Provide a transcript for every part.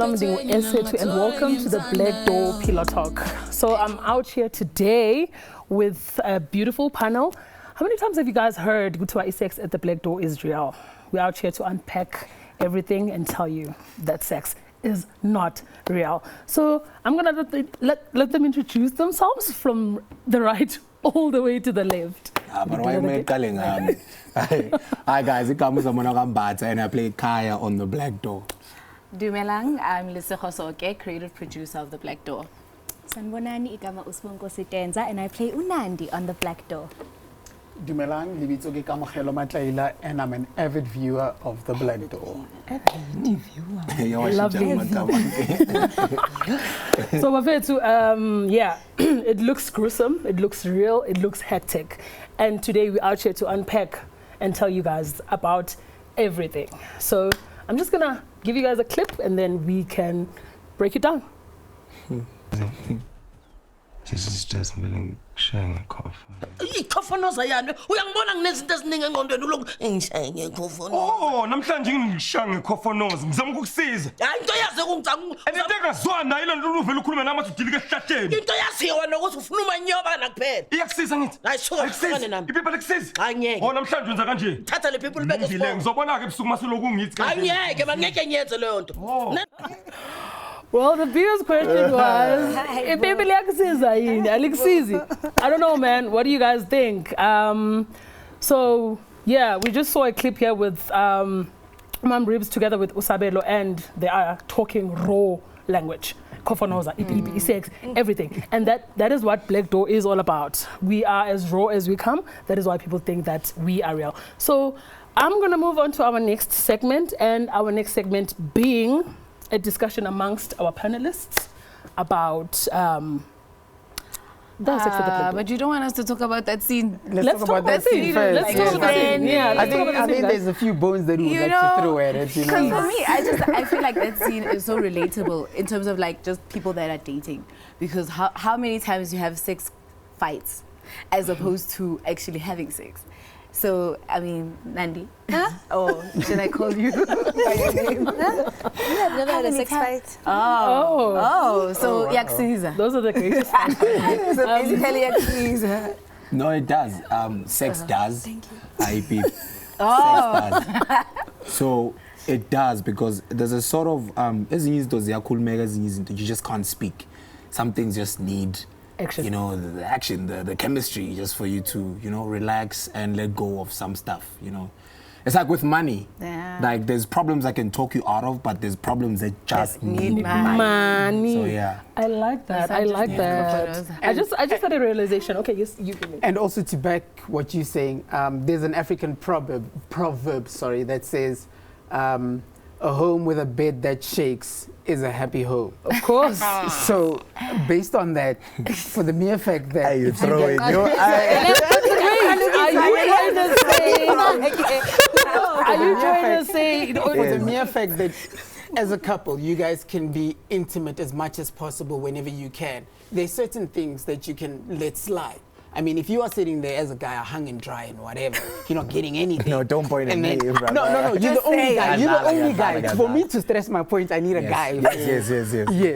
and welcome to the Black Door Pillow Talk. So I'm out here today with a beautiful panel. How many times have you guys heard Gutwa sex at the Black Door is real? We're out here to unpack everything and tell you that sex is not real. So I'm gonna let them introduce themselves from the right all the way to the left. But why am I calling? Hi guys, it's Zamani Mbatha and I play Khaya on the Black Door. Dumelang, I'm Lisa Khosoke, creative producer of the Black Door. Sanibonani, igama uSibongo Sitenza, and I play Unandi on the Black Door. Dumelang, libitso ke Kamohelo Matlaila, and I'm an avid viewer of the Black Door. Avid viewer. Lovely. So Bafethu, yeah, it looks gruesome, it looks real, it looks hectic. And today we're out here to unpack and tell you guys about everything. So I'm just gonna give you guys a clip and then we can break it down. This is just sharing a coffin. Oh, namhlanje ngishaya ngekhofonozi ngizama ukukusiza. Hayi into yazi ungicanga. Into engazwana yile nto uvela ukhuluma nami athi udilike esihlahleni. Into yazi wena ukuthi ufuna umanyoba na kuphela. Iyakusiza ngithi. Hayi suka ufane nami. Iphepha likusiza. Angeke. Oh namhlanje wenza kanje. Thatha le people beke ngile ngizobona ke ebusuku masiloku ngithi kanje. Angeke mangeke nyenze leyo nto. Well, the biggest question was, I don't know, man. What do you guys think? So, yeah, we just saw a clip here with Mom Ribs together with Usabelo, and they are talking raw language. Kofonoza, ipi, sex, everything. And that is what Black Door is all about. We are as raw as we come. That is why people think that we are real. So I'm going to move on to our next segment, and our next segment being a discussion amongst our panelists about sex with the Black Door. But you don't want us to talk about that scene. Let's talk about that scene first. Let's talk about that scene. Yeah, I think there's a few bones that we would like to throw at it. Because for me, I feel like that scene is so relatable in terms of like just people that are dating. Because how many times you have sex fights as opposed to actually having sex? So, I mean, Nandi. Huh? Oh, should I call you by your name? You have never had a sex fight? So Yaksiza. Those are the greatest. So basically Yaksiza. No, it does. Sex does. Thank you. IP. Sex does. So it does because there's a sort of you just can't speak. Some things just need action. You know, the action, the chemistry, just for you to, you know, relax and let go of some stuff, you know. It's like with money. Yeah. Like there's problems I can talk you out of, but there's problems that just need money. So yeah. I like that. I like that. I just had a realization. Okay, yes, you can. And also to back what you're saying, there's an African proverb, that says, a home with a bed that shakes is a happy home. Of course. So, based on that, for the mere fact that you throw it, are you trying to say? For the mere fact that, as a couple, you guys can be intimate as much as possible whenever you can. There's certain things that you can let slide. I mean, if you are sitting there as a guy hung and dry and whatever, you're not getting anything. No, don't point at me, brother. No, you're the only guy. You're the only guy. For me to stress my point, I need a guy. Yes.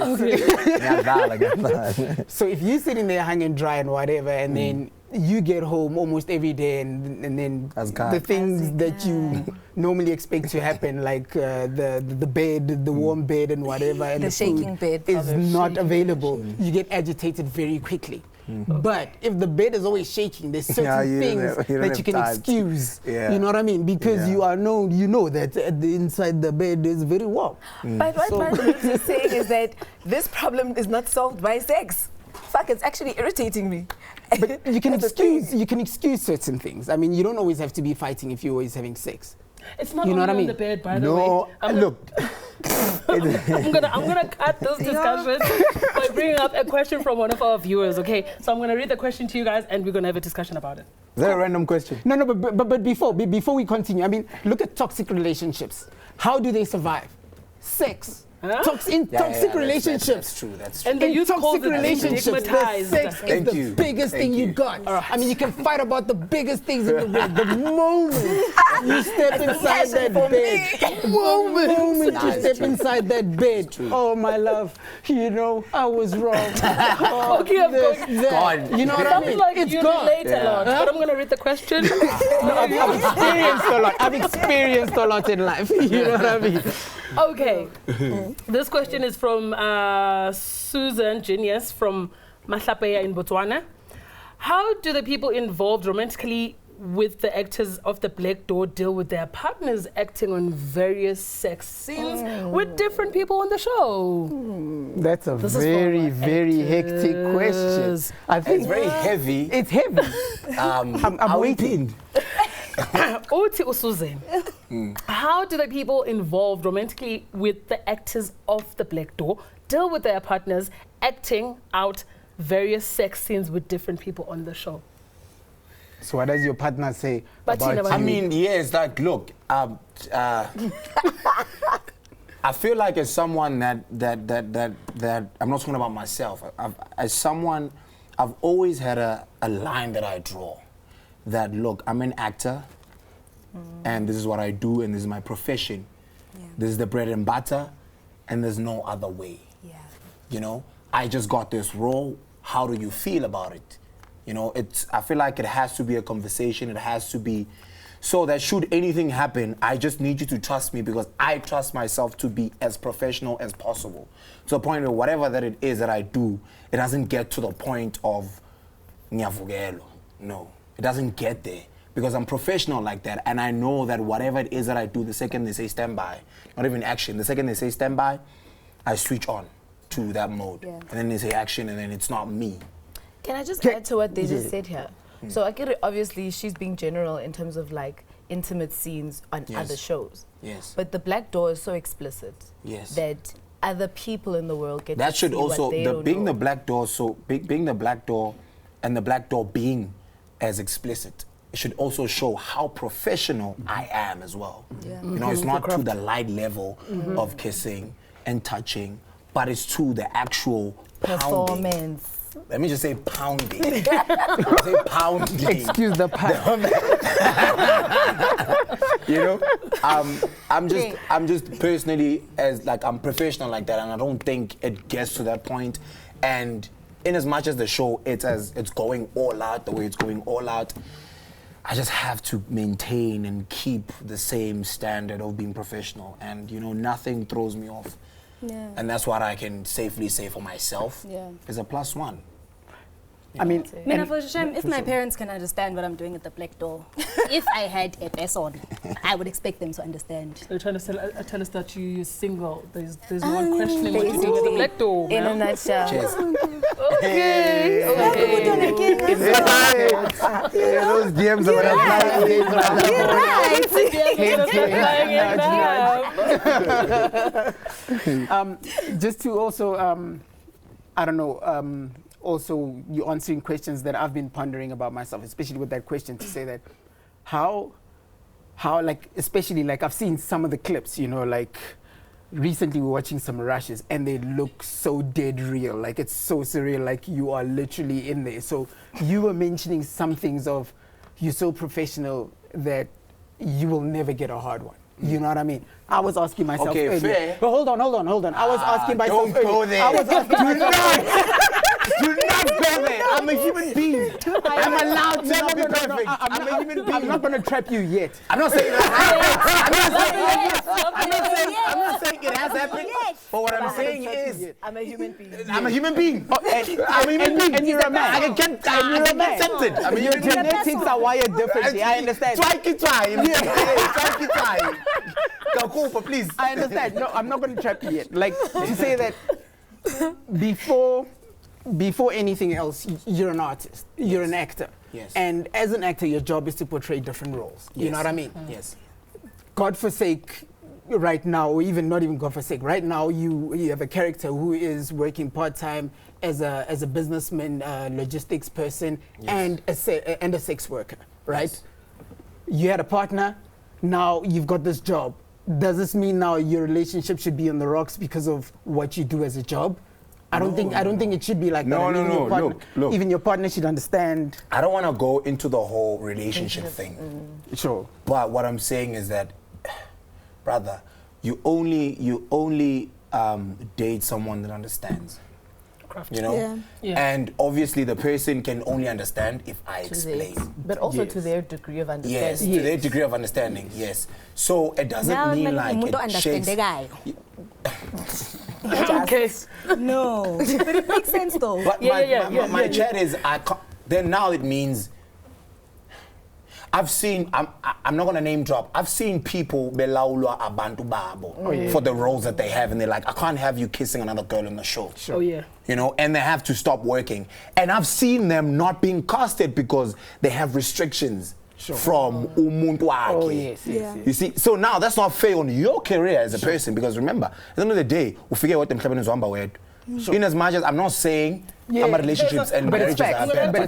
Okay. So if you're sitting there hung and dry and whatever, and then you get home almost every day, and then the things that you normally expect to happen, like the bed, the warm bed and whatever, and the shaking bed is not available, you get agitated very quickly. But if the bed is always shaking, there's certain things that you can excuse. You know what I mean? Because you know that the inside the bed is very warm. But what Mandy is saying is that this problem is not solved by sex. Fuck, it's actually irritating me. But you can excuse certain things. I mean, you don't always have to be fighting if you're always having sex. It's not on the bed, by the way. No, look. I'm gonna cut this discussion by bringing up a question from one of our viewers. Okay, so I'm gonna read the question to you guys, and we're gonna have a discussion about it. Is that a random question? No, but before we continue, I mean, look at toxic relationships. How do they survive? Sex. Huh? Toxic relationships. That's true. That's true. And the In youth calls toxic it relationships, the destigmatized. sex is Thank the you. biggest Thank thing you you. got. I mean, you can fight about the biggest things in the world. The moment you step inside that bed, the moment you step inside that bed, oh my love, you know, I was wrong. Oh, Okay, I'm going. God. You know what I Sounds mean? like It's you gone. relate a lot, but I'm going to read the question. No, I've experienced a lot. I've experienced a lot in life. You know what I mean? Okay. This question is from Susan Genius from Mahlapeya in Botswana. How do the people involved romantically with the actors of the Black Door deal with their partners acting on various sex scenes with different people on the show? That's a This is very, for very hectic question. actors. I think It's very heavy. It's heavy. I'm waiting. Uthi uSusan, how do the people involved romantically with the actors of the Black Door deal with their partners acting out various sex scenes with different people on the show? So what does your partner say But about you you? I mean, yeah, it's like, look, I feel like as someone that I'm not talking about myself. As someone, I've always had a line that I draw. That look, I'm an actor, and this is what I do, and this is my profession. Yeah. This is the bread and butter, and there's no other way. Yeah. You know, I just got this role. How do you feel about it? You know, I feel like it has to be a conversation. It has to be, so that should anything happen, I just need you to trust me because I trust myself to be as professional as possible. To the point where whatever that it is that I do, it doesn't get to the point of nyavugelo. No, it doesn't get there because I'm professional like that, and I know that whatever it is that I do, the second they say stand by, not even action, the second they say stand by, I switch on to that mode. Yeah. And then they say action, and then it's not me. Can I just add to what they just said here? So I get it, obviously she's being general in terms of like intimate scenes on Yes. other shows. Yes. But the Black Door is so explicit Yes. that other people in the world get That to should see also, what they don't being know. the Black Door, being the Black Door and the Black Door being as explicit, it should also show how professional I am as well. Yeah. You know, it's not to the light level of kissing and touching, but it's to the actual pounding. Performance. Let me just say pounding. Say pounding. Excuse the pun. You know, I'm just personally as like I'm professional like that, and I don't think it gets to that point. And in as much as the show it's going all out the way it's going all out, I just have to maintain and keep the same standard of being professional. And you know, nothing throws me off. Yeah. And that's what I can safely say for myself. Yeah. Is a +1. I mean, Mina, for shame, if my parents can understand what I'm doing at the Black Door, if I had a person, I would expect them to understand. So you're trying to tell us that you're single. There's no one questioning what you do with the Black Door. In a man. nutshell. Cheers. Okay. those DMs are just to also, I don't know, also you answering questions that I've been pondering about myself, especially with that question to say that how like, especially like I've seen some of the clips, you know, like recently we're watching some rushes and they look so dead real, like it's so surreal, like you are literally in there. So you were mentioning some things of you're so professional that you will never get a hard one. You know what I mean? I was asking myself Okay, earlier. fair. But hold on. I was asking myself don't go earlier. there. I was asking Do not go there. I'm a human being. I'm allowed to not be perfect. I'm a human being. I'm not going to trap you yet. I'm not saying that. I'm not saying it has happened. But what I'm saying is, I'm a human being. I'm a human being. I'm a human being. And you're a man. I get tempted. I'm a Your human being. genetics are wired differently. I understand. Try. Go, please. I understand. No, I'm not going to trap you yet. Like, to say that before anything else, you're an artist. You're an actor. Yes. And as an actor, your job is to portray different roles. You know what I mean? Yes. God forsake, right now, or even not even God forsake, right now you have a character who is working part-time as a businessman, logistics person, and a sex worker, right? Yes. You had a partner, now you've got this job. does this mean now your relationship should be on the rocks because of what you do as a job? I don't think it should be like that. I mean, your partner, Look. Even your partner should understand. I don't want to go into the whole relationship thing. Sure. But what I'm saying is that, brother, you only date someone that understands. You know? Yeah. And obviously the person can only understand if I explain. But also to their degree of understanding. Yes, to their degree of understanding, yes. So it doesn't mean like it shakes... Okay. No. But it makes sense though. But my chat is, then now it means... I've seen, I'm not going to name drop, I've seen people belaulwa abantu babo for the roles that they have, and they're like, I can't have you kissing another girl on the show. Sure. Oh yeah. You know, and they have to stop working. And I've seen them not being casted because they have restrictions from umuntu wakhe. Oh yes, yes. You see, so now that's not fair on your career as a person, because remember, at the end of the day, we forget what them happening is weird. In as much as I'm not saying relationships and marriages are bad, I'm going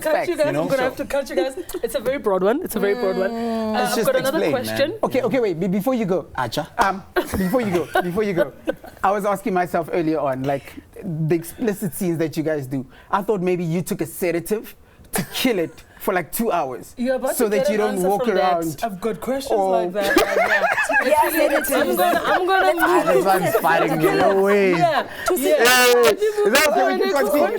to have to cut you guys. It's a very broad one. It's a very broad one. I've got another question. Man. Okay, wait. Before you go, before you go, I was asking myself earlier on, like the explicit scenes that you guys do. I thought maybe you took a sedative to kill it for like 2 hours, so that you don't walk around. I've got questions like that. I'm gonna move. This one's fighting me. No way. Yeah. Is that okay? We can continue.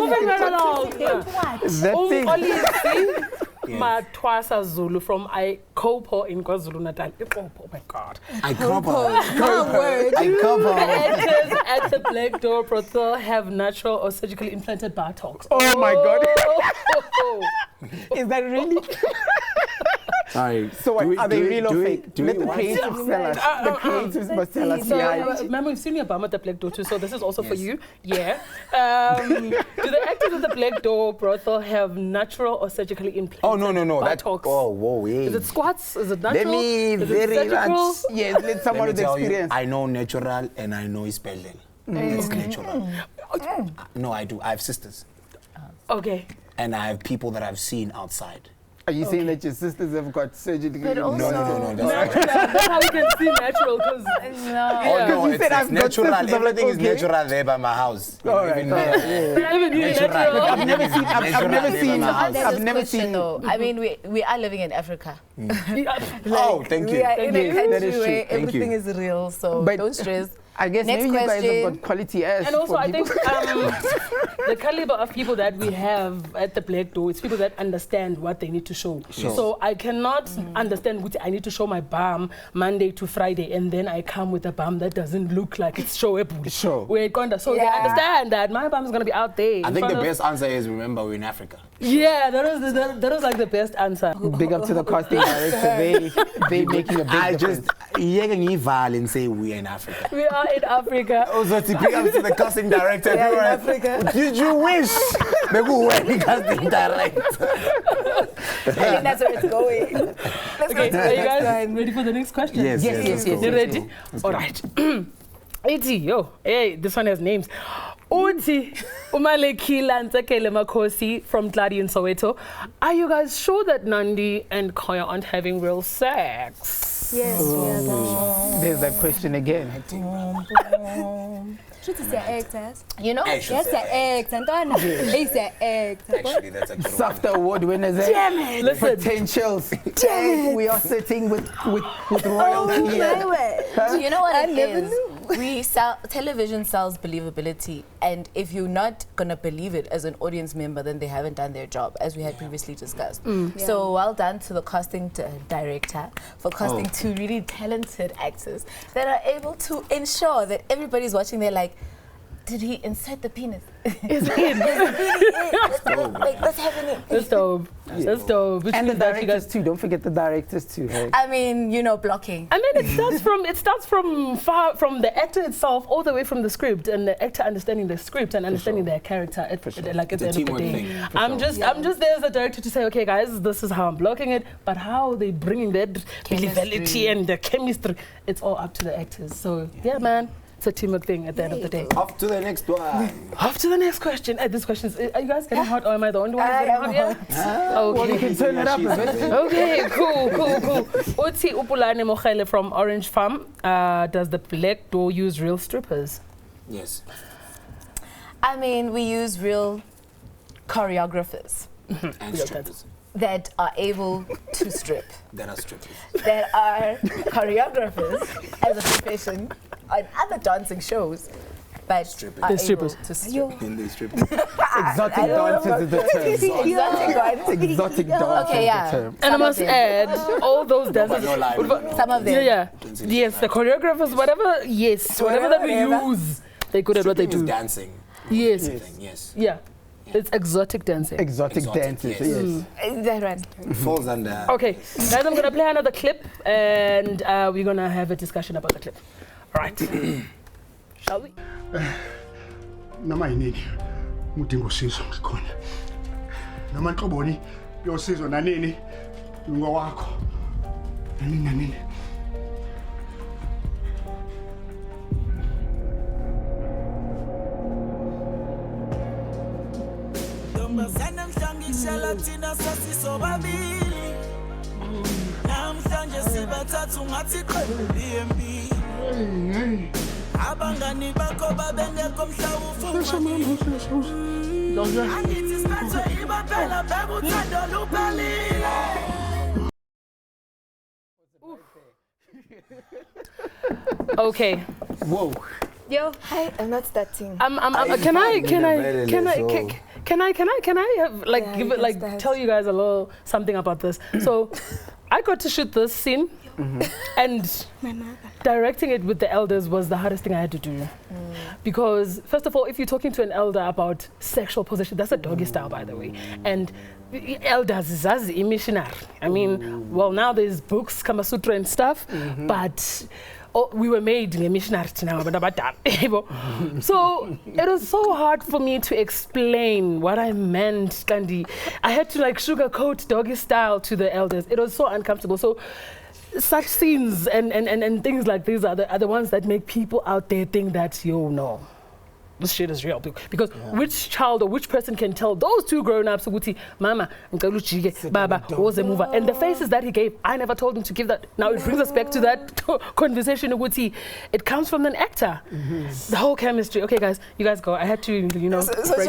Moving right along. That thing. Matwasa Zulu from Ikopo in KwaZulu-Natal. Oh my God. Ikopo. The actors at the Black Door brothel have natural or surgically implanted buttocks. Oh my God. Is that really? Sorry. So are they real or fake? Let the creatives tell us. The creatives must tell us. So, remember, we've seen your bum at the Black Door too, so this is also for you. Yeah. Do the actors at the Black Door brothel have natural or surgically implanted buttocks? Whoa. Is it squats? Is it natural? Let me very much. Yes, let someone with experience. I know natural and I know Ispedlel. It's natural. No, I do. I have sisters. Okay. And I have people that I've seen outside. Are you saying that your sisters have got surgery? No. That's how we can see natural, because it's natural. Everything is natural there by my house. I've never seen. I mean, we are living in Africa. Oh, thank you. We are in a country That is true. where everything is real, so don't stress. I guess Next maybe question. you guys have got quality ass. And also, I think the caliber of people that we have at the Black Door, it's people that understand what they need to show. Sure. So I cannot understand what I need to show my bum Monday to Friday, and then I come with a bum that doesn't look like it's showable. Sure. So they understand that my bum is going to be out there. I think the best answer is, remember, we're in Africa. Yeah, that was like the best answer. Big up to the casting director. They making a big difference. And say we are in Africa. We are in Africa. Also, to big up to the casting director. We are in Africa. Did you wish they were the casting director? I think that's where it's going. Okay, are you guys ready for the next question? Yes. You ready? All right. Hey, this one has names. Uti Umalekila Ntekele Makosi from Gladi in Soweto. Are you guys sure that Nandi and Khaya aren't having real sex? Yes, There's that question again. Should you say actors? You know? Yes, ex. Antoine, it's ex. Actually, that's a good SAFTA award winners. Damn it! Listen. Potentials. We are sitting with royalty here. You know what it is? Television sells believability, and if you're not gonna believe it as an audience member, then they haven't done their job, as we had previously discussed. So well done to the casting director for casting two really talented actors that are able to ensure that everybody's watching. They're like, did he insert the penis? It's in. What's happening? That's dope. That's dope. And the directors too. Don't forget the directors too. Right? I mean, you know, blocking. I mean, it starts from far from the actor itself, all the way from the script, and the actor understanding the script and understanding their character. Like at the end of the day, I'm just there as a director to say, okay, guys, this is how I'm blocking it. But how they bringing that believability and the chemistry, it's all up to the actors. So yeah, man. It's a teamwork thing at the end of the day. Off to the next one. Off to the next question. This question is, are you guys getting hot or am I the only one who's getting hot here? Okay. Well, you can turn it up a bit. Okay, cool. Uti Upulane Mokhele from Orange Farm. Does the Black Door use real strippers? Yes. I mean, we use real choreographers And strippers. that are able to strip, That are strippers. that are choreographers as a profession on other dancing shows, but Strippers. are They're able strippers. to strip. And they strippers. Exotic dancers is the term. Exotic ones. Exotic dancers Okay, is yeah. the term. And I must add, all those dancers. no lie. Some of them. Yeah. Yes, the choreographers, whatever, yes, whatever that we use, they're good at what they Stripping is do. dancing. Yes. Yes. Yeah. It's exotic dancing. Exotic Exotic, dancers, yes. yes. That one. It falls under. Okay, guys, I'm going to play another clip and we're going to have a discussion about the clip. All right. Shall we? Noma yini udinga usizo ngikhona noma nhloboni yosizo nanini ngowakho nanini Ntombazana mhlangisela thina sasisobabili namhlanje sibathathu ngathi qhelile empini abangani bakho babengekho mhlawumfu angithi siphethwe ibaphela bheka uthando luphelile. Okay. Whoa. Yo, hi, I'm not starting. Can I have, like, Yeah, give you it, can like, start. tell you guys a little something about this? So, I got to shoot this scene, and directing it with the elders was the hardest thing I had to do. Because, first of all, if you're talking to an elder about sexual position, that's a doggy style, by the way. And elders is as a missionary. I mean, well, now there's books, Kama Sutra and stuff, but we were made a missionary now. So it was so hard for me to explain what I meant, Kandi. I had to like sugarcoat doggy style to the elders. It was so uncomfortable. So such scenes and things like these are the ones that make people out there think that, yo, no, this shit is real. Because which child or which person can tell those two grown-ups, Mama, Baba, was a mover? And the faces that he gave, I never told him to give that. Now it brings us back to that conversation, it comes from an actor. The whole chemistry. Okay, guys, you guys go. I had to, break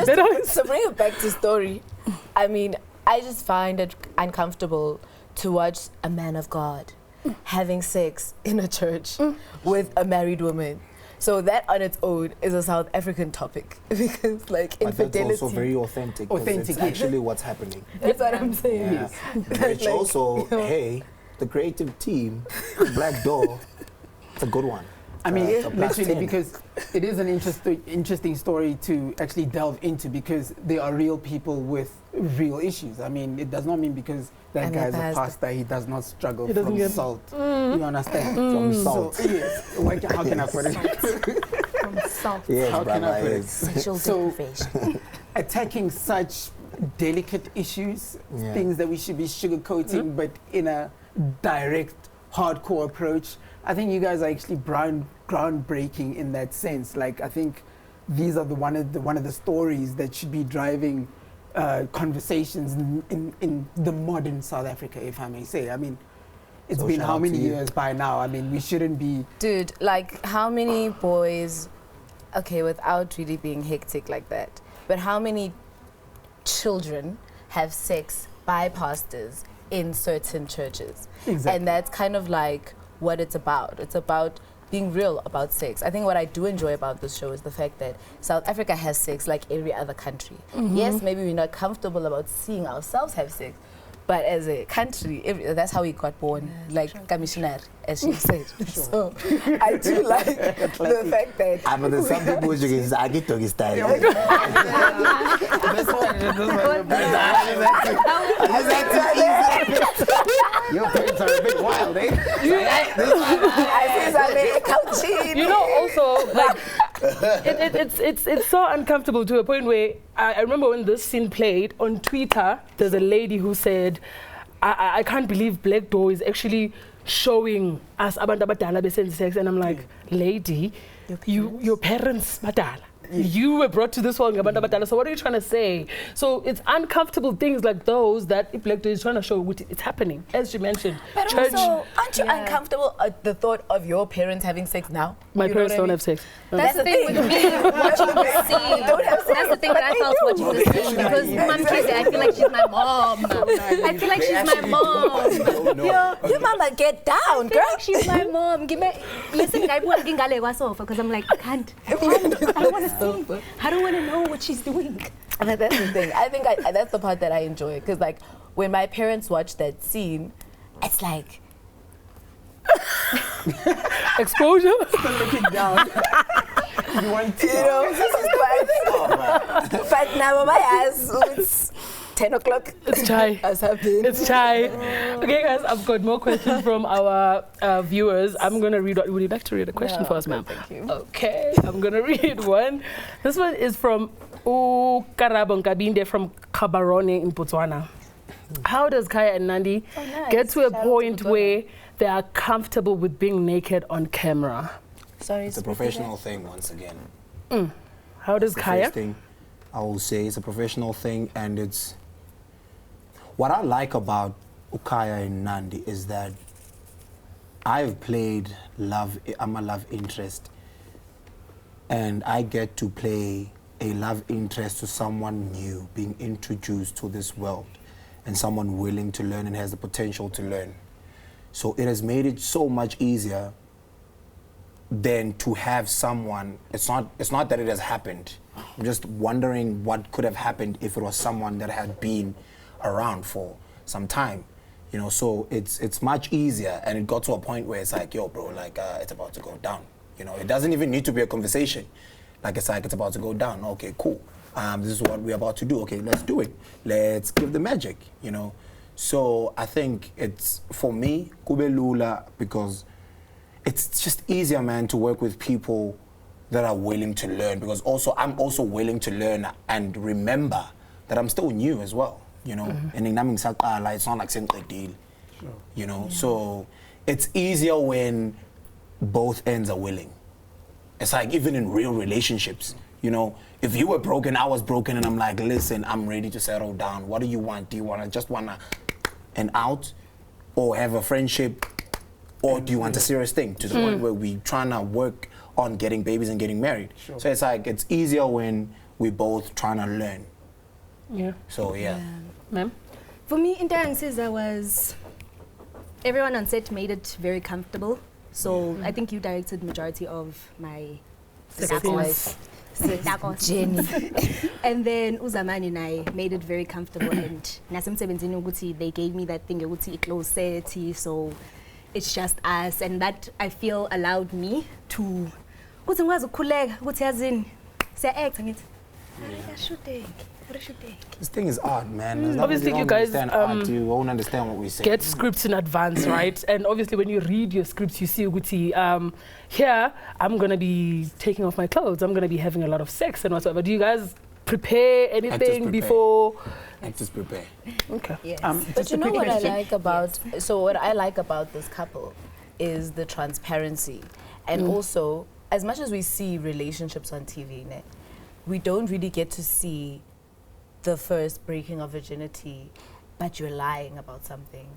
that out. So bring it back to story. I mean, I just find it uncomfortable to watch a man of God having sex in a church with a married woman. So that on its own is a South African topic because, like, But infidelity. that's also very authentic. 'Cause it's actually what's happening. That's what I'm saying. Yeah. Which also, hey, the creative team, Black Door, it's a good one. I mean, It's a plus literally, 10. because it is an interesting story to actually delve into because they are real people with real issues. I mean, it does not mean because that And guy's the a pastor. pastor, he does not struggle He doesn't from get- salt. You understand? From salt. Yes. How can I put it? From South. Yes, How can brother, I put it? yes. Sexual So- deprivation. Attacking such delicate issues, things that we should be sugarcoating, but in a direct, hardcore approach. I think you guys are actually groundbreaking in that sense. Like, I think these are one of the stories that should be driving conversations in the modern South Africa, if I may say. I mean, it's So been shout how out many to you. years by now? I mean, we shouldn't be. Dude, like, how many boys, okay, without really being hectic like that, but how many children have sex by pastors in certain churches? Exactly. And that's kind of like what it's about. It's about being real about sex. I think what I do enjoy about this show is the fact that South Africa has sex like every other country. Yes, maybe we're not comfortable about seeing ourselves have sex, but as a country, that's how we got born, like Commissioner, as she said. So I do like the fact that But there's some people who can say, I get doggy style. Your parents are a bit wild, eh? You know, also, like, it's so uncomfortable to a point where I remember when this scene played on Twitter, there's a lady who said, I can't believe Black Door is actually showing us abantu abadala besenza sex, and I'm like, lady, your parents badala. You were brought to this world, so what are you trying to say? So it's uncomfortable things like those that Black Door is trying to show it's happening, as you mentioned. But Church, also, aren't you uncomfortable at the thought of your parents having sex now? my parents don't have sex. That's the thing with me watching the scene. That's the thing that I felt watching the scene, because Mom Kizzy, I feel like she's my mom. I feel like she's my mom. Your mama, get down, I feel girl. like she's my mom. Listen, I want to sofa because I'm like, I can't. I want to see. I don't want to know what she's doing. And that's the thing. I think that's the part that I enjoy, because like when my parents watch that scene, it's like exposure. Looking down. You want to this is quite. But now my ass, it's 10 o'clock. It's chai. It's chai. Okay, guys, I've got more questions from our viewers. I'm going to read. Would you like to read a question for us, ma'am? Thank you. Okay, I'm going to read one. This one is from Karabon Kabinde from Kabarone in Botswana. How does Khaya and Nandi get to a point where they are comfortable with being naked on camera? Sorry, It's a professional thing, once again. How does The Khaya? first thing I will say it's a professional thing, and it's what I like about Khaya and Nandi is that I've played I'm a love interest, and I get to play a love interest to someone new, being introduced to this world, and someone willing to learn and has the potential to learn. So it has made it so much easier than to have someone. It's not that it has happened. I'm just wondering what could have happened if it was someone that had been around for some time, you know. So it's much easier, and it got to a point where it's like, yo, bro, like it's about to go down. You know, it doesn't even need to be a conversation. Like it's about to go down. Okay, cool. This is what we're about to do. Okay, let's do it. Let's give the magic. You know. So I think it's, for me, kube lula, because it's just easier, man, to work with people that are willing to learn, because also I'm also willing to learn and remember that I'm still new as well, you know. And it's not like same deal, you know. So it's easier when both ends are willing. It's like even in real relationships, you know, if you were broken, I was broken, and I'm like, listen, I'm ready to settle down. What do you want? Do you want an out, or have a friendship, or do you want a serious thing, to the point where we trying to work on getting babies and getting married? Sure. So it's like, it's easier when we both trying to learn. Yeah. So yeah. Ma'am? For me, in Caesar was, everyone on set made it very comfortable. So I think you directed majority of my sex life. Jenny. And then Zamani and I made it very comfortable, and Nasim 17 they gave me that thing, closety, so it's just us, and that I feel allowed me to This thing is art, man. Obviously, you guys you won't understand what we say. get scripts in advance, right? And obviously, when you read your scripts, you see here I'm gonna be taking off my clothes. I'm gonna be having a lot of sex and whatsoever. Do you guys prepare anything before? Actors prepare. Okay. Yes. But you know what I like about, what I like about this couple is the transparency. And also, as much as we see relationships on TV, we don't really get to see the first breaking of virginity, but you're lying about something.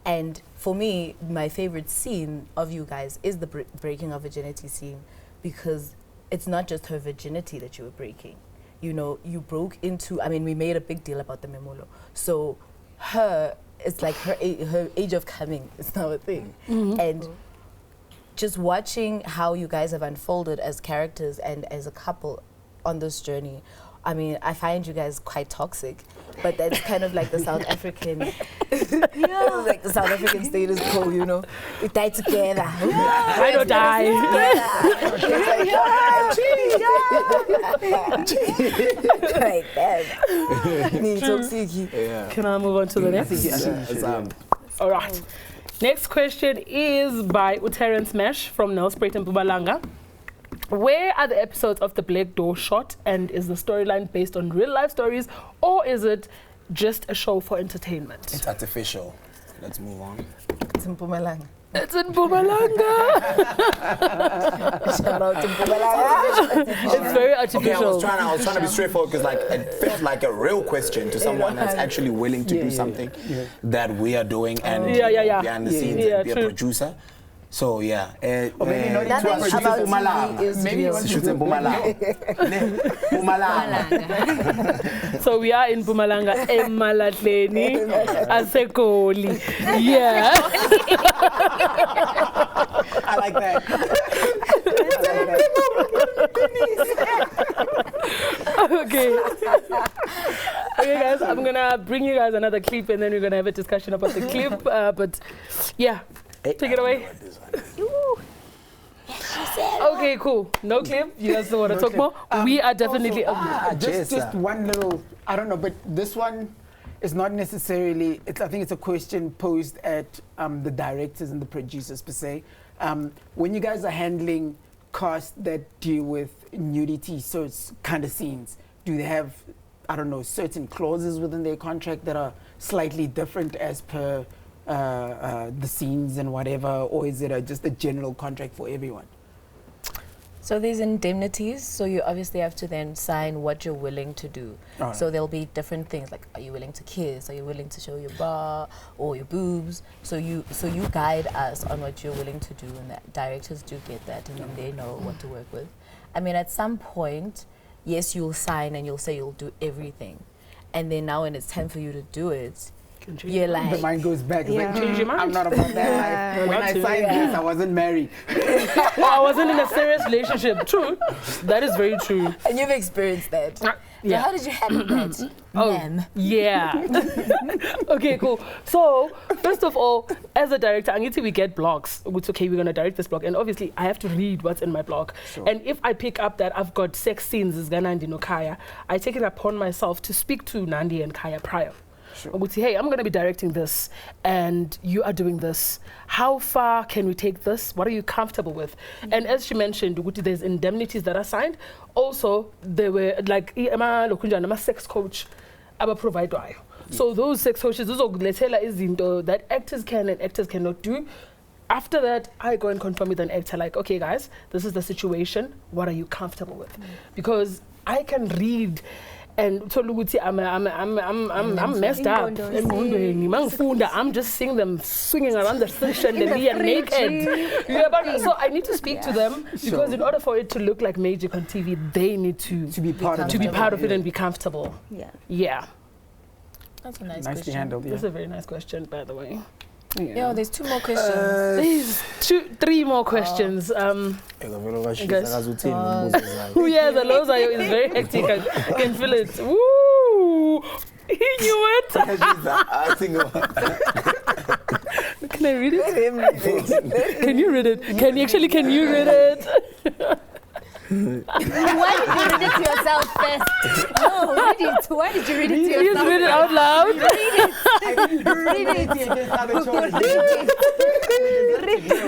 And for me, my favorite scene of you guys is the breaking of virginity scene, because it's not just her virginity that you were breaking. You know, you broke into, I mean, we made a big deal about the memolo. So it's like her age of coming is now a thing. And just watching how you guys have unfolded as characters and as a couple on this journey, I mean, I find you guys quite toxic, but that's kind of like the South African, like the South African status quo, you know. We die together. Ride or die. Like that. Can I move on to the next? All right. Next question is by Terence Mesh from Nelspruit and Mpumalanga. Where are the episodes of The Black Door shot, and is the storyline based on real life stories, or is it just a show for entertainment? It's artificial. Let's move on. It's in Mpumalanga. It's in Mpumalanga. Shout out to Mpumalanga. It's very artificial. Okay, I was trying to be straightforward because like it felt like a real question to someone that's actually willing to do something that we are doing and behind the scenes and be a producer. So yeah, maybe not That's about Mpumalanga. Maybe you want to shoot in Mpumalanga. So we are in Mpumalanga, Emalatleni, Asekoli. Yeah. I like that. Okay. Okay, guys, I'm gonna bring you guys another clip, and then we're gonna have a discussion about the clip. But yeah, take it away. Okay, cool. No clip. You guys don't want to talk more. We are definitely just one little. I don't know, but this one is not necessarily. I think it's a question posed at the directors and the producers per se. When you guys are handling casts that deal with nudity, so it's kind of scenes, do they have, I don't know, certain clauses within their contract that are slightly different as per the scenes and whatever, or is it just a general contract for everyone? So there's indemnities, so you obviously have to then sign what you're willing to do. Right. So there'll be different things like, are you willing to kiss? Are you willing to show your bra or your boobs? So you guide us on what you're willing to do, and the directors do get that, and then they know what to work with. I mean, at some point, yes, you'll sign and you'll say you'll do everything, and then now when it's time for you to do it, you're like, the mind goes back. Yeah. Change your mind. I'm not about that life. When I signed this, I wasn't married. I wasn't in a serious relationship. True. That is very true. And you've experienced that. Yeah. So how did you handle that, ma'am? Yeah. Okay, cool. So, first of all, as a director, we get blogs. It's okay, we're going to direct this blog. And obviously, I have to read what's in my blog. Sure. And if I pick up that I've got sex scenes, as Nandi no Khaya, I take it upon myself to speak to Nandi and Khaya prior. Sure. I would say, hey, I'm going to be directing this, and you are doing this. How far can we take this? What are you comfortable with? Mm-hmm. And as she mentioned, there's indemnities that are signed. Also, there were like a sex coach, provide. So those sex coaches, those are that actors can and actors cannot do. After that, I go and confirm with an actor, like, okay, guys, this is the situation. What are you comfortable with? Because I can read. And so I'm messed up. I'm just seeing them swinging around the station and they are naked. So I need to speak to them because in order for it to look like magic on TV, they need to be part of it and be comfortable. Yeah. That's a nice nicely question. handled. Yeah. That's a very nice question, by the way. Yeah, there's 2 more questions. There's 3 more questions. Oh yeah, the Lozayo is very hectic. I can feel it. Woo! He knew it. Can I read it? Can you read it? Can you read it? Why did you read it to yourself first? No, why did you read it to yourself? Just read it out loud. Read it.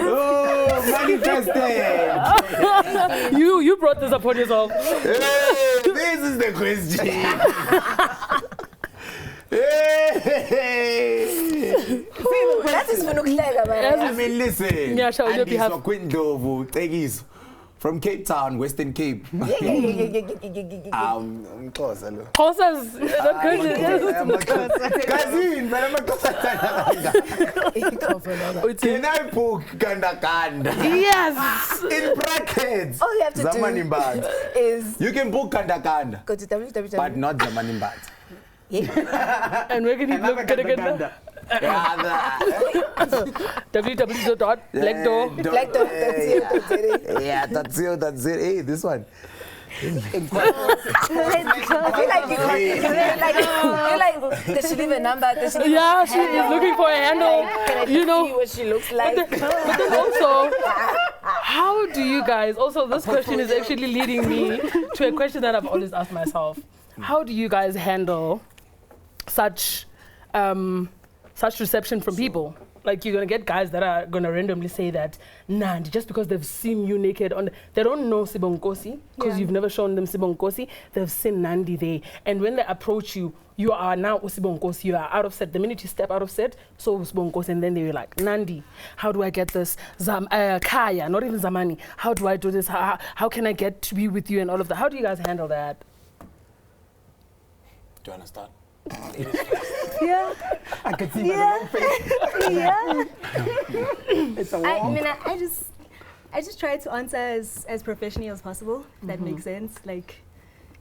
Oh, manifested. You brought this upon yourself. Hey, this is the question. I mean, listen. From Cape Town, Western Cape. Xhosa's not good. Cousin, but I'm a Can I book Kanda? Yes. In brackets. All you have to Zamani do Mbatha. is You can book Kanda. go to www. But not Zamani Mbatha. And where can you look at again? www.blackdoor. Yeah, that's it. Hey, this one. I feel like does she leave a number? Does she leave Yeah, she is looking for a handle. Can I see what she looks like? But then also, how do you guys, also this question is actually leading me to a question that I've always asked myself. How do you guys handle such reception from people? Like, you're going to get guys that are going to randomly say that, Nandi, just because they've seen you naked they don't know Sibonkosi, because you've never shown them Sibonkosi. They've seen Nandi there. And when they approach you, you are now Sibonkosi. You are out of set. The minute you step out of set, so Sibonkosi, and then they were like, Nandi, how do I get this? Khaya, not even Zamani. How do I do this? How can I get to be with you and all of that? How do you guys handle that? Do you want to start? Yeah. I can see my face. Yeah. It's a war. I mean, I just try to answer as professionally as possible. If that makes sense. Like,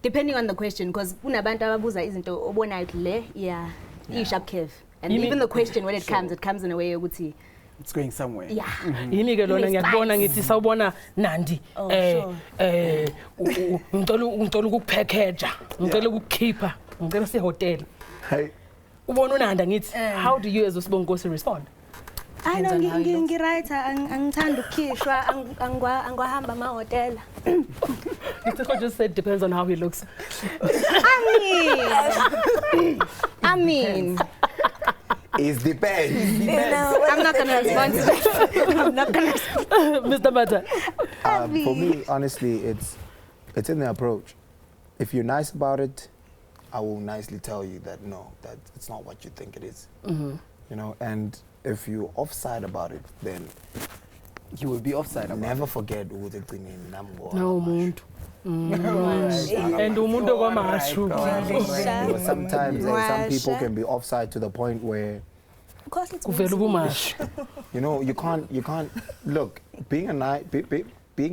depending on the question, because unabantu ababuza izinto obona le, yeah, sharp curve. And even the question when it comes in a way ukuthi it's going somewhere. Yeah. Yini ke lona ngiyakubona ngithi sawubona Nandi ngicela ukupackage'a ngicela ukukhipha ngicela sehotel. Hey. Ubona uNanda ngithi how do you as uSibonkosi respond? I know ngirayitha angithanda ukukhishwa angwahamba ama-hotel. It just said depends on how he looks. I mean It depends. I'm not going to respond to that. I'm not going to respond. Mr. Mbatha. For me, honestly, it's in the approach. If you're nice about it, I will nicely tell you that no, that it's not what you think it is. You know, and if you're offside about it, then you will be offside. Never forget who the thing in No muntu. And umuntu kwamashu. Sometimes some people can be offside to the point where you know, you can't look, being a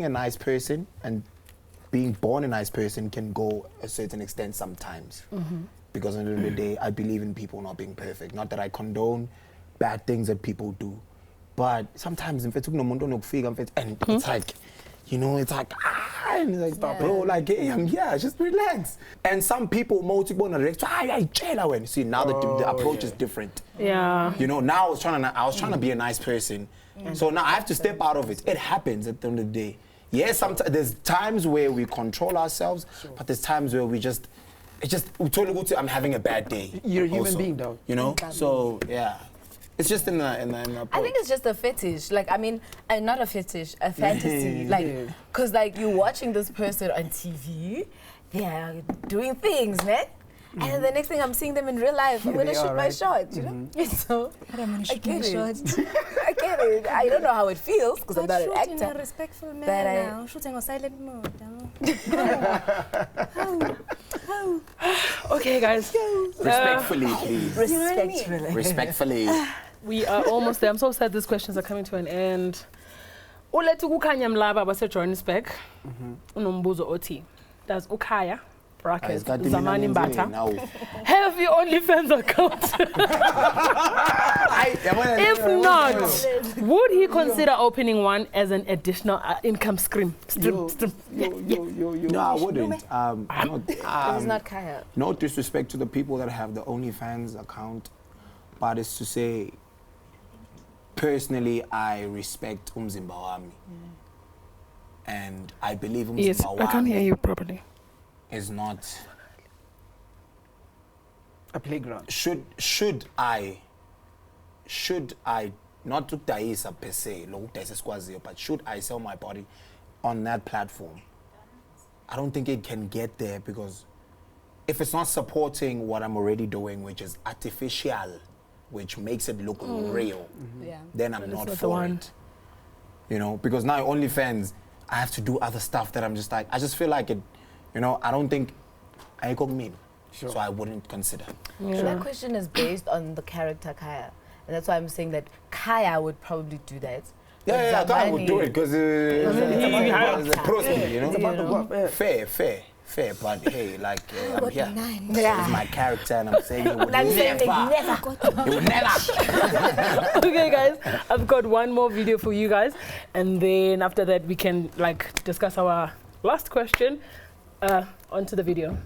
nice person and being born a nice person can go a certain extent sometimes. Because at the end of the day, I believe in people not being perfect. Not that I condone bad things that people do, but sometimes and it's like, you know, it's like, and it's like, bro, like, hey, I'm here, just relax. And some people, see, now the approach is different. Yeah. You know, now I was trying to be a nice person. So now I have to step out of it. It happens at the end of the day. Yes, sometimes there's times where we control ourselves, but there's times where we just, I'm having a bad day. You're a human being, though. You know? So, yeah. It's just in the approach. I think it's just a fetish. Like, I mean, not a fetish, a fantasy. Like, because, like, you're watching this person on TV, they're doing things, man. And then the next thing I'm seeing them in real life, I'm going to shoot my shot, you know? So, I get it. I get it. I don't know how it feels, because I'm not an actor. Shooting a respectful man now. Shooting a silent mode. Okay, guys. Respectfully, please. Respectfully. Respectfully. We are almost there. I'm so sad these questions are coming to an end. Ulethu kukhanya mlaba base-Johannesburg. Unombuzo othi. Does Khaya brackets Zamani Mbatha have your OnlyFans account? If not, would he consider opening one as an additional income stream? No, I wouldn't. It's not Khaya. No disrespect to the people that have the OnlyFans account, but it's to say, personally, I respect Umzimba Wami. And I believe Umzimba Yes, I can't hear you properly. Is not a playground. Should I not to Daisa per se, but should I sell my body on that platform? I don't think it can get there, because if it's not supporting what I'm already doing, which is artificial, which makes it look real, then I'm not for it. You know, because now OnlyFans, I have to do other stuff that I'm just like, I just feel like it, you know, I don't think I could mean. Sure. So I wouldn't consider. So that question is based on the character Khaya. And that's why I'm saying that Khaya would probably do that. Yeah, I thought I would do it because it's a process, you know? It's about the work. Fair, but hey, like, I'm here. It's my character, and I'm saying it would never. Okay, guys, I've got one more video for you guys. And then after that, we can, like, discuss our last question. Onto the video.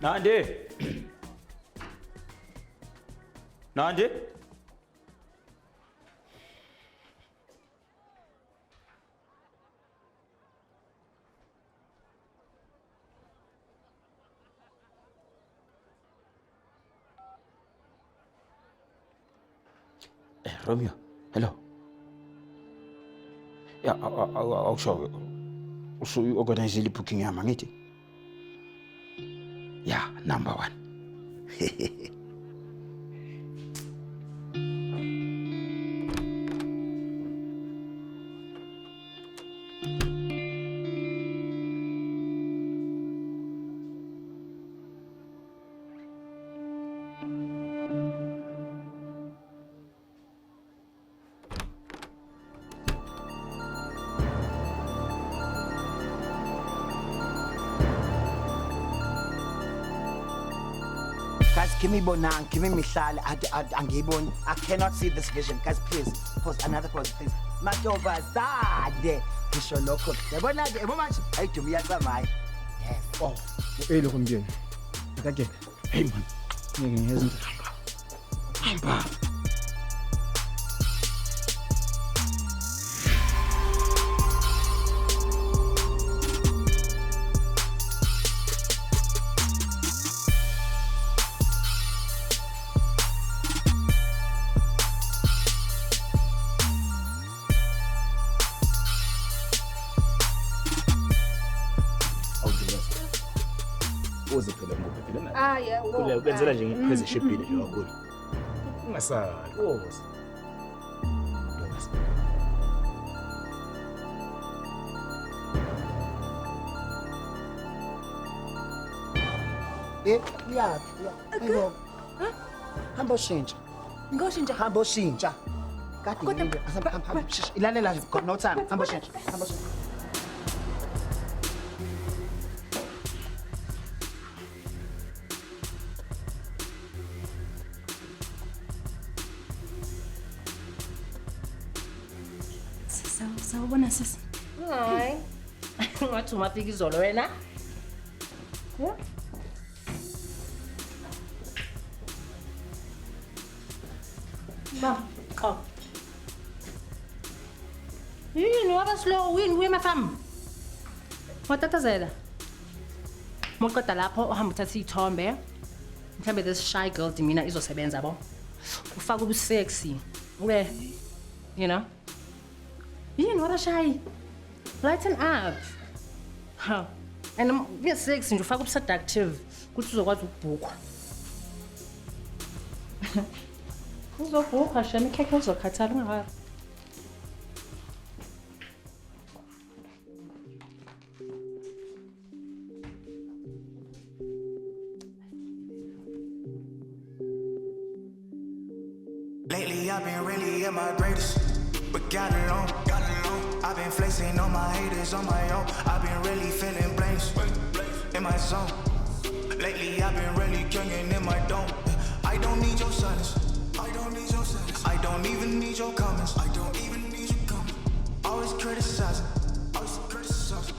Nandi? Nandi? Romeo, hello. Yeah, I'll show you. So you organize the booking yami ngithi? Yeah, number 1. Guys, give me bonang, give me mihlala. Angiboni. I cannot see this vision. Guys, please pause. Another pause, please. Matobazade. Ngisho lokho. Yabona ke manje ayidumi yasamaya. Yes. Oh, lokho mjeni. Akake. Hey man. Ngeke ngiyenze hamba. Uziphela ngoba phela na. Yeah. Kule kwenzela nje ngipheze shipile nje kakhulu. Ungasali, woza. Yeah. Ayibo. Hamba ushintsha. Ngoshintsha. Hamba ushintsha. Kade ngimbe. Hamba. Ilalela nje, got no time. Hamba ushintsha. Hamba ushintsha. Sawubona sisi. Hayi. Ngathi umafika izolo wena? Yeah. Ba, kom. Yini waba slow wini kuye mafam? Watatazela. Moqeda lapho uhamba uthatha ithombe. Mhlambe this shy girl dimina izosebenza yabo. Ufaka ubusexy. Ube you know? Yini waba shy? Lighten up. Ha. And we sexy nje ufaka ubuseductive kuthi uzokwazi ukubhukwa. Uzobhukha shami khekhe uzokhathala ungaka. Lately I've been really at my greatest, but got along. I've been flexing on my haters on my own. I've been really feeling blames in my zone. Lately I've been really kinging in my dome. I don't need your silence. I don't even need your comments. Always criticizing.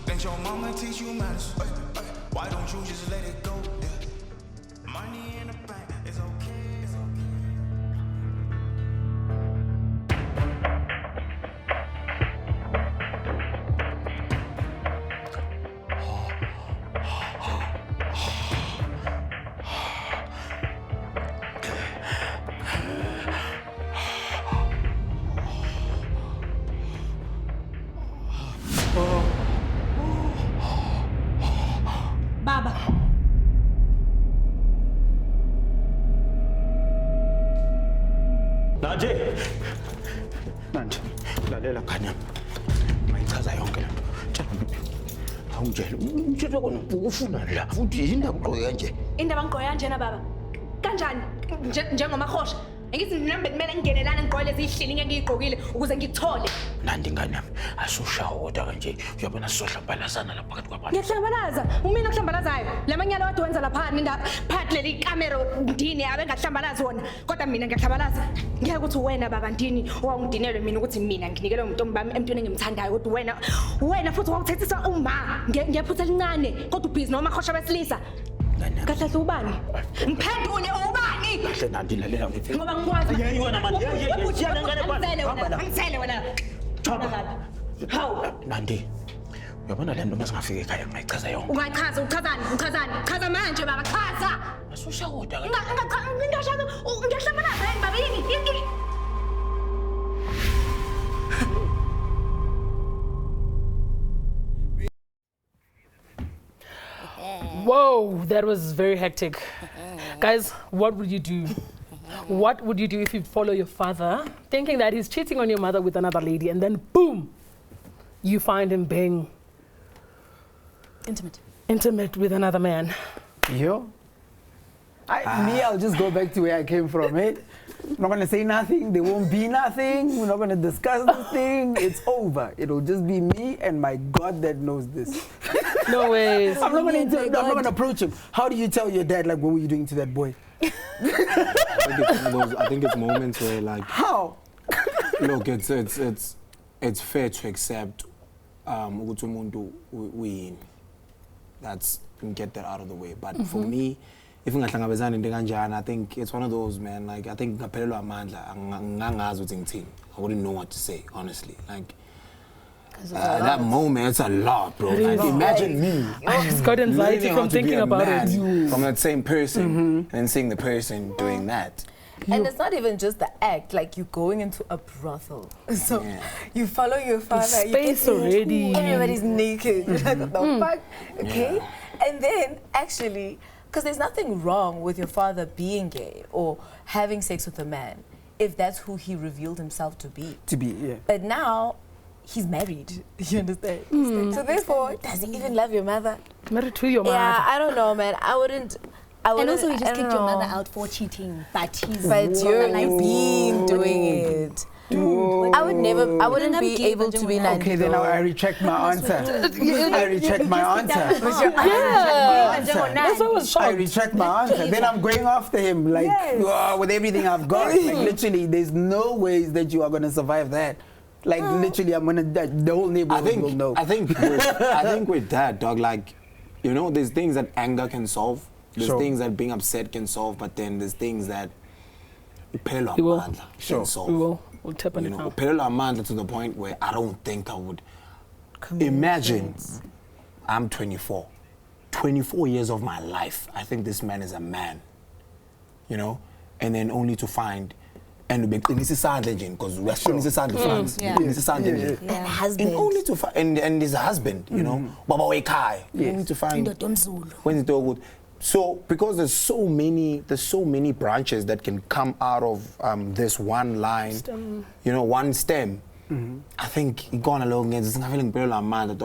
Let your mama teach you manners. Why don't you just let it go? Money in the bank is okay. Baba. Manje, lalela khanya. Mayichaza yonke le nto. Awungitshela, umthetho kona ufuna la. Futhi yini akugqoke kanje? Indaba ngiqoya kanjena baba. Kanjani? Njengomakhosha. Ngithi nami kumele ngingenelane ngiqoye lezi ihlili ngeke ngiyigqokile ukuze ngikuthole. Nandi ngane yami, asushawoda kanje. Uyabona sizohlambalaza lapha phakathi kwabantu. Ngiyahlambalaza. Umina ohlambalazayo. Lamanyala wade wenza lapha indaba phakathi leli kamera ndini abengahlambalazi wona. Kodwa mina ngiyahlambalaza. Ngeke ukuthi wena baba ndini owangidinelwe mina ukuthi mina nginikele umuntu bami emntweni engimthandayo kodwa wena futhi wawuthethisa uma ngiyaphutha elincane kodwa ubhizi noma khosha besilisa. Kahle ubani? Ngiphendule ubani? Kahle Nandi lalela ngithi. Ngoba ngikwazi. Yey wena manje. Ngicela wena. Hawu. Nandi. Uyabona le nto masingafika ekhaya ngayichaza yonke. Ungayichaza, uchazani? Chaza manje baba, chaza. Asushawoda kanje. Ngingashaka, ngiyahlambalaza yini baba yini? Whoa, that was very hectic. Guys, what would you do? What would you do if you follow your father, thinking that he's cheating on your mother with another lady, and then boom, you find him being intimate with another man? Yo. I'll just go back to where I came from, eh? I'm not gonna say nothing, there won't be nothing, we're not gonna discuss this thing, it's over. It'll just be me and my God that knows this. No way. I'm not gonna approach him. How do you tell your dad, like, what were you doing to that boy? I think it's moments where, like, how? Look, it's fair to accept ukuthi umuntu uyini. That's, get that out of the way. But for me, if ngihlangabezana into kanjani, I think it's one of those, man, like, I think ngaphelelwa amandla, ngangazi ukuthi ngithini. I wouldn't know what to say, honestly. Like, that moment, it's a lot, bro. Like, imagine me. I just got anxiety from thinking about it. From that same person, and seeing the person doing that. And it's not even just the act, like you're going into a brothel. So you follow your father, space already. Everybody's naked. You're like, what the fuck? Okay? And then, actually, because there's nothing wrong with your father being gay or having sex with a man, if that's who he revealed himself to be. But now, he's married. You understand? So therefore, does he even love your mother? Married to your mother. Yeah, I don't know, man. I wouldn't. And also, he just kicked your mother out for cheating, but he's you're being doing it. I wouldn't be able to be like. Okay, then I retract my answer. I retract my answer. That's what was shocked. I retract my answer. Then I'm going after him, like, with everything I've got. Like, literally, there's no ways that you are going to survive that. Like, literally, I'm going to die. The whole neighborhood will know. I think with that, dog, like, you know, there's things that anger can solve. There's things that being upset can solve, but then there's things that can solve. We'll tap on it now. To the point where I don't think I would imagine. I'm 24. 24 years of my life, I think this man is a man. You know? And then only to find and this is because we're still in France. And husband. And only to find and his husband, you know. Baba Wekai. Only to find when it's all good. So, because there's so many branches that can come out of this one line, you know, one stem. I think gone along and it's having a man that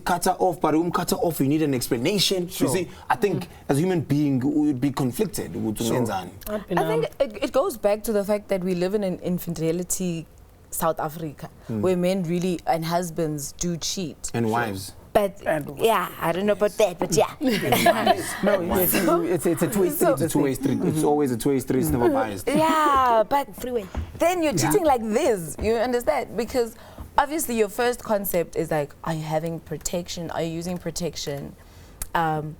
cut her off, but cut her off, you need an explanation. You see, I think as a human being, we would be conflicted. I think it goes back to the fact that we live in an infidelity South Africa, where men really and husbands do cheat. And wives. But yeah, I don't know about that, but yeah. No, it's a two-way street. It's a two-way street. It's always a two-way street. It's never biased. Yeah, but freeway. Then you're cheating like this. You understand? Because obviously your first concept is like, are you having protection? Are you using protection? Do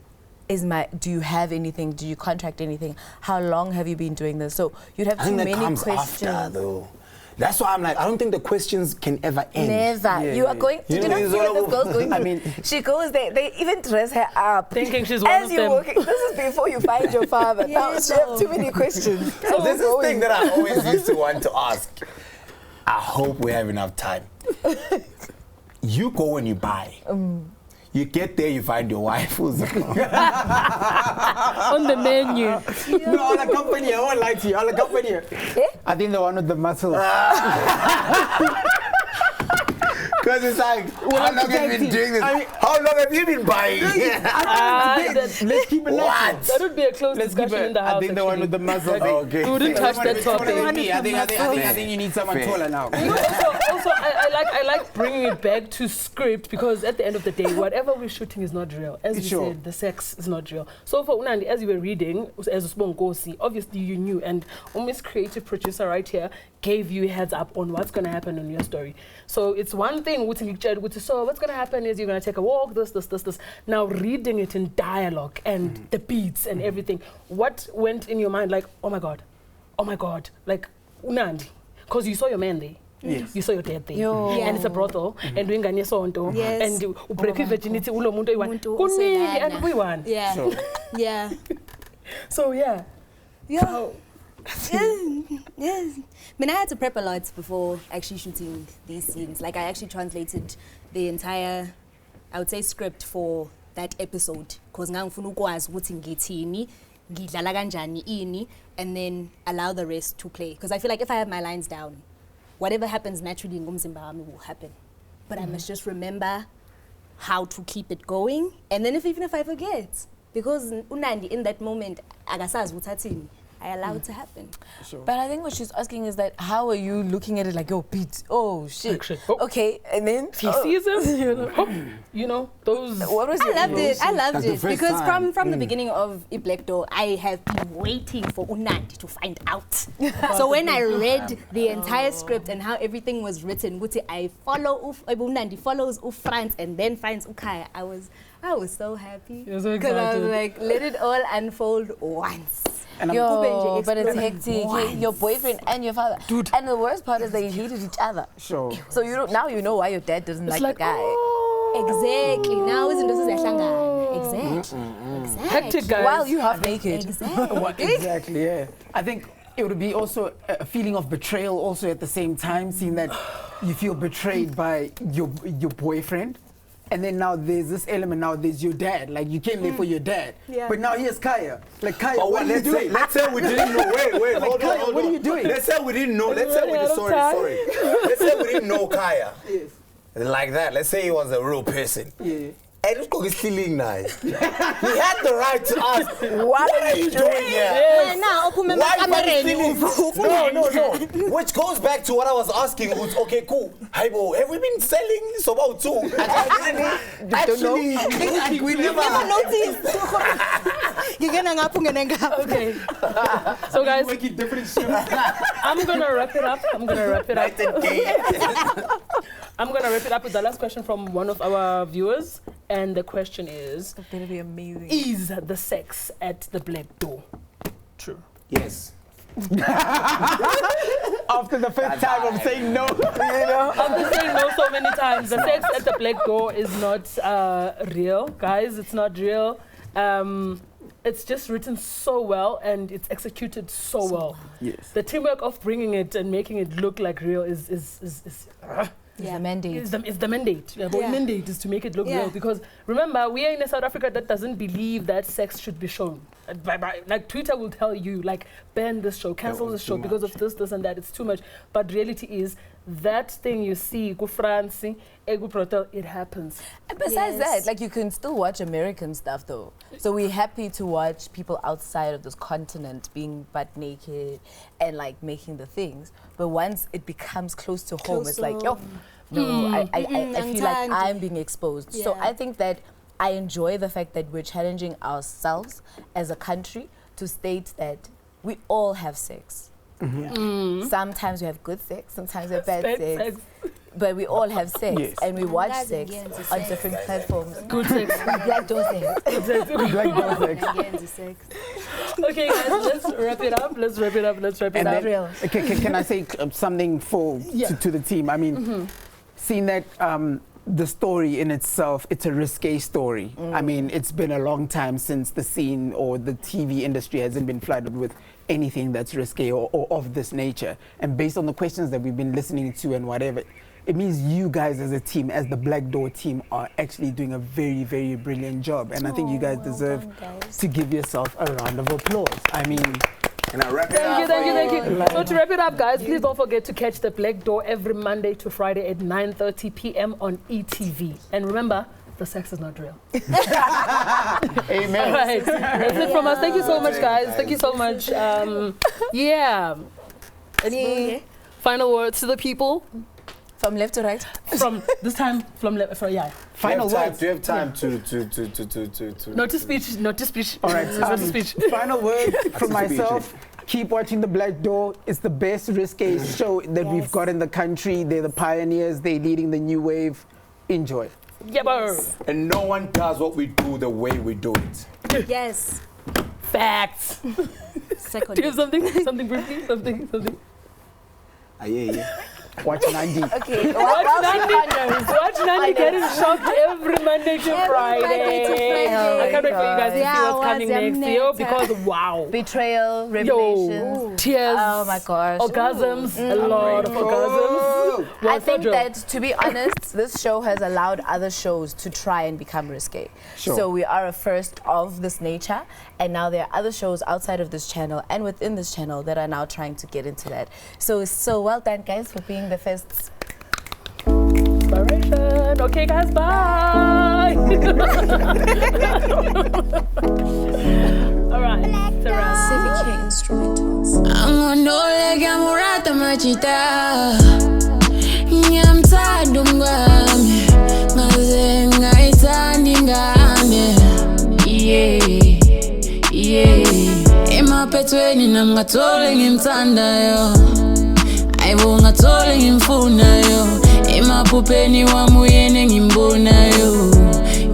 you have anything? Do you contract anything? How long have you been doing this? So you'd have too many questions. After, though. That's why I'm like, I don't think the questions can ever end. Never. Yeah, you are going. You not see what this girl's going. I mean, she goes there. They even dress her up, thinking she's one of them. Walking, this is before you find your father. Now she have too many questions. So this is the thing that I always used to want to ask. I hope we have enough time. You go and you buy. You get there, you find your wife who's on the menu. No, I'll accompany you. I won't lie to you. I'll accompany you. I think the one with the muscles. Because it's like, how long have you been doing this? How long have you been buying? Let's keep it what? That would be a close discussion in the house. I think the one with the muscles. Okay. We wouldn't touch that topic. I think you need someone taller now. Also, I like bringing it back to script, because at the end of the day, whatever we're shooting is not real. As you said, the sex is not real. So for Unandi, as you were reading, as Usbongosi, obviously you knew, and Umi's creative producer right here gave you a heads up on what's going to happen in your story. So it's one thing, so what's going to happen is you're going to take a walk, this. Now reading it in dialogue and the beats and everything, what went in your mind like, oh my God, like Unandi, because you saw your man there. Yes. You saw your dad there, and it's a brothel, and doing sonto, and you break virginity, ulo muntu and everyone. Yeah. So yeah. Yes. I mean, I had to prep a lot before actually shooting these scenes. Like, I actually translated the entire, I would say, script for that episode. Because ngangifuna ukwazi ukuthi ngithini, ngidlala kanjani ini, and then allow the rest to play. Because I feel like if I have my lines down, whatever happens naturally ngumzimba wami will happen. But I must just remember how to keep it going. And then even if I forget, because Unandi in that moment, akasazi uthathini, I allow it to happen. Sure. But I think what she's asking is that how are you looking at it like, oh, Pete, oh, shit. Okay, and then... He sees him, you know, those... What was I loved it. Because from the beginning of I Black Door, I have been waiting for Unandi to find out. So when I read the entire script and how everything was written, I follow Unandi follows Franz and then finds Khaya, I was so happy. You're so because I excited. was like, let it all unfold once. And but it's hectic. Your boyfriend and your father. Dude. And the worst part is they hated each other. Sure. So now you know why your dad doesn't like the guy. Exactly. Now isn't this exactly. Hectic, guys. While you half naked. Exactly, yeah. I think it would be also a feeling of betrayal also at the same time, seeing that you feel betrayed by your boyfriend. And then now there's this element, now there's your dad. Like, you came there for your dad. Yeah. But now here's Khaya. Like, Khaya, But what are you doing? let's say we didn't know. Wait, Like, hold Khaya, on. what are you doing? Let's say we didn't know. Let's say we didn't, sorry. Let's say we didn't know Khaya. Yes. Like that. Let's say he was a real person. Yeah. And let's go stealing now. He had the right to ask, what are you doing here? Now, Why No. Which goes back to what I was asking. Okay, cool. Hey, bro, have we been selling Sobao too? Actually, we never noticed. Okay. So guys, I'm gonna wrap it up. I'm gonna wrap it up with the last question from one of our viewers. And the question is, It's gonna be amazing. Is the sex at the Black Door true? Yes. After the first time of saying no, After saying no so many times, the sex at the Black Door is not real, guys. It's not real. It's just written so well and it's executed so well. Yes. The teamwork of bringing it and making it look like real is the mandate. It's the mandate. Yeah, but mandate is to make it look real. Because remember, we are in a South Africa that doesn't believe that sex should be shown. Like Twitter will tell you, like, ban this show, cancel this show because of this and that. It's too much. But reality is that thing you see, it happens. And besides that, like, you can still watch American stuff though. So we're happy to watch people outside of this continent being butt naked and like making the things. But once it becomes close to home, it's like, yo, no, I feel like I'm being exposed. So I think that I enjoy the fact that we're challenging ourselves as a country to state that we all have sex. Sometimes we have good sex, sometimes we have bad sex. But we all have sex and we watch sex on different platforms. Good sex. Black door sex. Black door sex. Okay, guys, let's wrap it up. Can I say something to the team? I mean, seeing that the story in itself, it's a risque story. I mean, it's been a long time since the scene or the TV industry hasn't been flooded with anything that's risque or of this nature. And based on the questions that we've been listening to and whatever, it means you guys as a team, as the Black Door team, are actually doing a very, very brilliant job. And I think you guys deserve to give yourself a round of applause. I mean... And I wrap it up. Thank you. So to wrap it up, guys, please don't forget to catch the Black Door every Monday to Friday at 9:30 p.m. on ETV. And remember, the sex is not real. Amen. All right. That's it from us. Thank you so much, guys. Thank you so much. Any final words to the people? From left to right? From this time, from left, Final words. Do you have time to... Not to speech. All right. Final word from myself. Keep watching the Black Door. It's the best risque show that we've got in the country. They're the pioneers. They're leading the new wave. Enjoy. And no one does what we do the way we do it. Yes. Facts. Second. Do you have something briefly? Something. Yeah. Watch Nandi. Okay. Watch Nandi getting shocked every Monday to Friday. Oh I can't wait for you guys to see Yeah, what's coming what's next year because wow. Betrayal, revelations. Tears. Oh my gosh. Orgasms. A lot of orgasms. Well, I think Sojo. that, to be honest, this show has allowed other shows to try and become risque. Sure. So we are a first of this nature, and now there are other shows outside of this channel and within this channel that are now trying to get into that. So well done, guys, for being the first. Inspiration. Okay, guys, bye. All right. CVK Instrumentals. Angondoleka murata machita. Nyamthanda umngami. Ngaze ngayithanda ingane. Yeah. Emaphethweni nami ngathole ngimthandayo. Ayibo ngathole ngimfunayo. Emaphupheni wami uyena engimbonayo.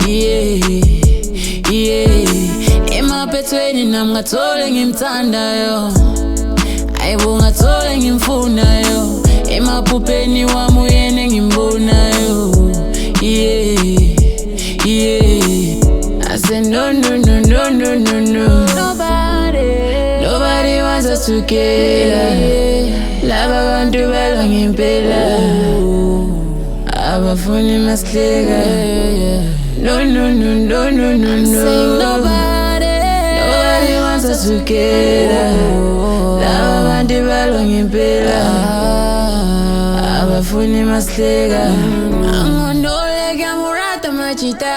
Yeah. Emaphethweni nami ngathole ngimthandayo. Ayibo ngathole ngimfunayo. Emaphupheni wami uyena engimbonayo. Yeah. I said no. Nobody wants us together. Laba bantu balwa ngempela. Abafuni masihleka. No. I'm saying nobody wants us together. Laba bantu balwa ngempela. Abafuni masihleka. Angondoleka murata machita.